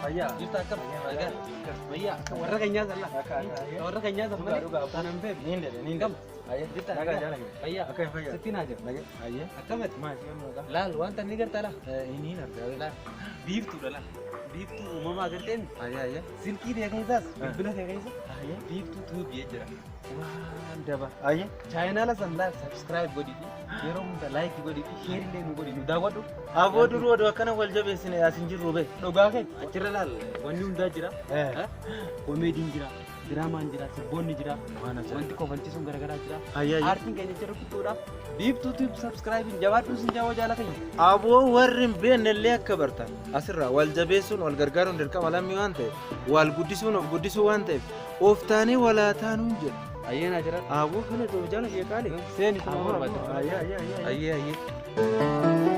Fayyaa. Jirta akkam? Fayyaa. Warra keenyaa salla. Warra keenyaa salla. Kanan beeku. Niin dede niin Kam? Ayye. Jirta Nagaa akkam? jaalladhe. Fayyaa. Akka fayyaa. Sitti naa jira. Nagaa. Ayye. Akkamati? Maashii amma nagaa. Laal wanta inni gartaa laal. Iniin argaa. Laal. Biiftuudha laal. Biiftuu uumamaa agarteen Ayye ayye. silkii ta'e keessaas bilbila ta'e keessa Ayye. biiftuu tuubi'ee jira. Waan daba. Ayye. Chaayinaala sandaa sabskiraayib godhiti yeroo hunda laayikii godhiti sheerillee nu godhi nu daawwadhu. Aboo duruu oduu akkana wal jabeessine yaasin jirru be. Dhugaa kee achirra laal wanni hundaa jira. Eh. Komeediin jira. Diraamaan jira. Sirboonni jira. Waan ajaa'iba. Wanti kofalchisuun garaagaraa jira. Ayye ayye. Aartiin keenya jira kuttuudhaaf biiftuutiif sabskiraayibiin jabaadhuu sin jaawwa jaalatanii. Aboo warri hin beekne illee akka bartan asirraa wal jabeessuun wal gargaaruun dirqama lammii waan ta'eef wal guddisuun of guddisuu waan ta'eef ooftaanii walaa taanuun jedhu. Ayyeenaa jira. Aboo kana ta'u jala sheekaale. Seeni kuma Ayye barbaada. ayye ayye. Ayyee ayyee.